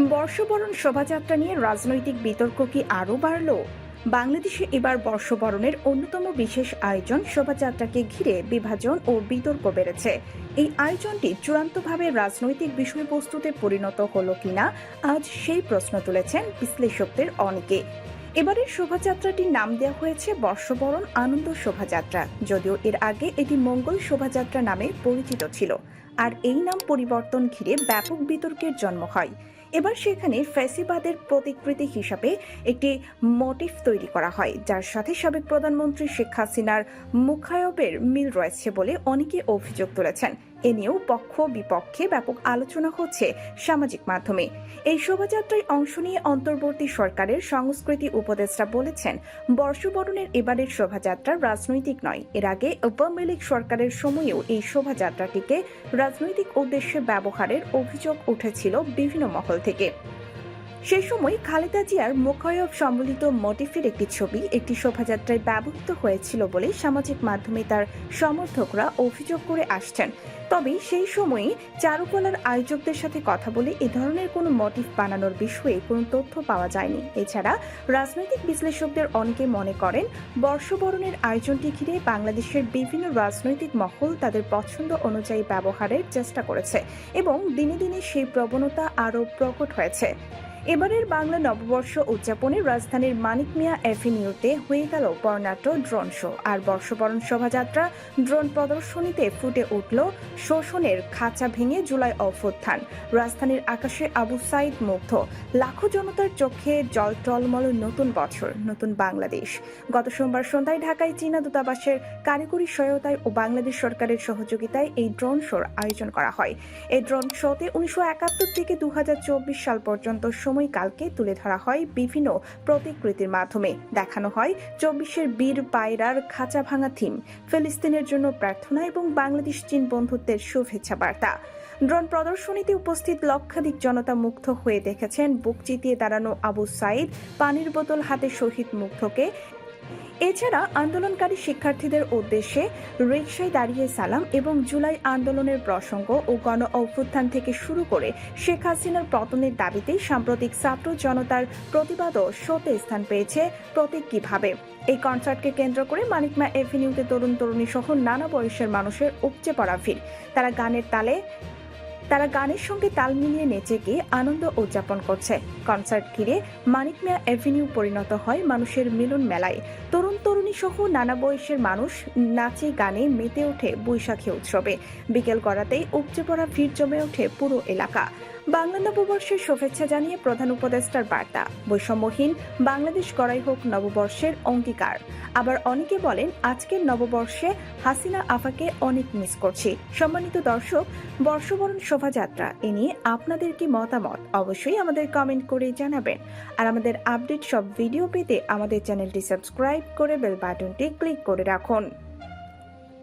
বর্ষবরণ শোভাযাত্রা নিয়ে রাজনৈতিক বিতর্ক কি আরও বাড়ল? বাংলাদেশে এবার বর্ষবরণের অন্যতম বিশেষ আয়োজন শোভাযাত্রাকে ঘিরে বিভাজন ও বিতর্ক বেড়েছে। এই আয়োজনটি চূড়ান্তভাবে রাজনৈতিক বিষয়বস্তুতে পরিণত হলো কিনা, আজ সেই প্রশ্ন তুলেছেন বিশ্লেষকদের অনেকে। এবারের শোভাযাত্রাটির নাম দেওয়া হয়েছে বর্ষবরণ আনন্দ শোভাযাত্রা, যদিও এর আগে এটি মঙ্গল শোভাযাত্রা নামে পরিচিত ছিল। আর এই নাম পরিবর্তন ঘিরে ব্যাপক বিতর্কের জন্ম হয়। এবার সেখানে ফ্যাসিবাদের প্রতিকৃতি হিসাবে একটি মোটিফ তৈরি করা হয়, যার সাথে সাবেক প্রধানমন্ত্রী শেখ হাসিনার মুখায়বের মিল রয়েছে বলে অনেকে অভিযোগ তুলেছেন। এ নিয়েও পক্ষ বিপক্ষে ব্যাপক আলোচনা হচ্ছে সামাজিক মাধ্যমে। এই শোভাযাত্রায় অংশ নিয়ে অন্তর্বর্তী সরকারের সংস্কৃতি উপদেষ্টা বলেছেন, বর্ষবরণের এবারের শোভাযাত্রা রাজনৈতিক নয়। এর আগে আওয়ামী লীগ সরকারের সময়েও এই শোভাযাত্রাটিকে রাজনৈতিক উদ্দেশ্যে ব্যবহারের অভিযোগ উঠেছিল বিভিন্ন মহল থেকে। সেই সময় খালেদা জিয়ার মুখায়ব সম্বলিত মোটিফের একটি ছবি একটি শোভাযাত্রায় ব্যবহৃত হয়েছিল বলে সামাজিক মাধ্যমে তার সমর্থকরা অভিযোগ করে আসছেন। তবে সেই সময়ে চারুকলার আয়োজকদের সাথে কথা বলে এ ধরনের কোনো মোটিফ বানানোর বিষয়ে কোনো তথ্য পাওয়া যায়নি। এছাড়া রাজনৈতিক বিশ্লেষকদের অনেকে মনে করেন, বর্ষবরণের আয়োজনটি ঘিরে বাংলাদেশের বিভিন্ন রাজনৈতিক মহল তাদের পছন্দ অনুযায়ী ব্যবহারের চেষ্টা করেছে এবং দিনে দিনে সেই প্রবণতা আরও প্রকট হয়েছে। এবারের বাংলা নববর্ষ উদযাপনে রাজধানীর মানিক মিয়া অ্যাভিনিউতে হয়ে গেল বর্ণাঢ্য ড্রোন শো। আর বর্ষবরণ শোভাযাত্রা ড্রোন প্রদর্শনীতে ফুটে উঠল শোষণের খাঁচা ভেঙে জুলাই অভ্যুত্থান। রাজধানীর আকাশে আবু সাইদ মুগ্ধ, লাখো জনতার চোখে জল টলমল নতুন বছর, নতুন বাংলাদেশ। গত সোমবার সন্ধ্যায় ঢাকায় চীনা দূতাবাসের কারিগরি সহায়তায় ও বাংলাদেশ সরকারের সহযোগিতায় এই ড্রোন শোর আয়োজন করা হয়। এই ড্রোন শোতে 1971 থেকে 2024 সাল পর্যন্ত সময়কালকে তুলে ধরা হয় বিভিন্ন প্রতিকৃতির মাধ্যমে। দেখানো হয় 24-এর বীর পায়রার খাঁচা ভাঙা থিম, ফিলিস্তিনের জন্য প্রার্থনা এবং বাংলাদেশ চীন বন্ধুত্বের শুভেচ্ছা বার্তা। ড্রোন প্রদর্শনীতে উপস্থিত লক্ষাধিক জনতা মুগ্ধ হয়ে দেখেছেন বুক চিতিয়ে দাঁড়ানো আবু সাইদ, পানির বোতল হাতে শহীদ মুগ্ধকে। এছাড়া আন্দোলনকারী শিক্ষার্থীদের উদ্দেশ্যে রিকশায় দাঁড়িয়ে সালাম এবং জুলাই আন্দোলনের প্রসঙ্গ ও গণ অভ্যুত্থান থেকে শুরু করে শেখ হাসিনার পতনের দাবিতে সাম্প্রতিক ছাত্র জনতার প্রতিবাদও শোতে স্থান পেয়েছে প্রতীকীভাবে। এই কনসার্টকে কেন্দ্র করে মানিক মিয়া এভিনিউতে তরুণ তরুণী সহ নানা বয়সের মানুষের উপচে পড়া ভিড়। তারা গানের সঙ্গে তাল মিলিয়ে নেচে গিয়ে আনন্দ উদযাপন করছে। কনসার্ট ঘিরে মানিক মিয়া এভিনিউ পরিণত হয় মানুষের মিলন মেলায়। তরুণ তরুণী সহ নানা বয়সের মানুষ নাচে গানে মেতে ওঠে বৈশাখী উৎসবে। বিকেল গড়াতেই উপচে পড়া ভিড় জমে ওঠে পুরো এলাকা। বাংলা নববর্ষের শুভেচ্ছা জানিয়ে প্রধান উপদেষ্টার বার্তা, বৈষম্যহীন বাংলাদেশ গড়াই হোক নববর্ষের অঙ্গীকার। আবার অনেকে বলেন, আজকের নববর্ষে হাসিনা আফাকে অনেক মিস করছি। সম্মানিত দর্শক, বর্ষবরণ শোভাযাত্রা এ নিয়ে আপনাদের কি মতামত অবশ্যই আমাদের কমেন্ট করে জানাবেন। আর আমাদের আপডেট সব ভিডিও পেতে আমাদের চ্যানেলটি সাবস্ক্রাইব করে বেল বাটনটি ক্লিক করে রাখুন।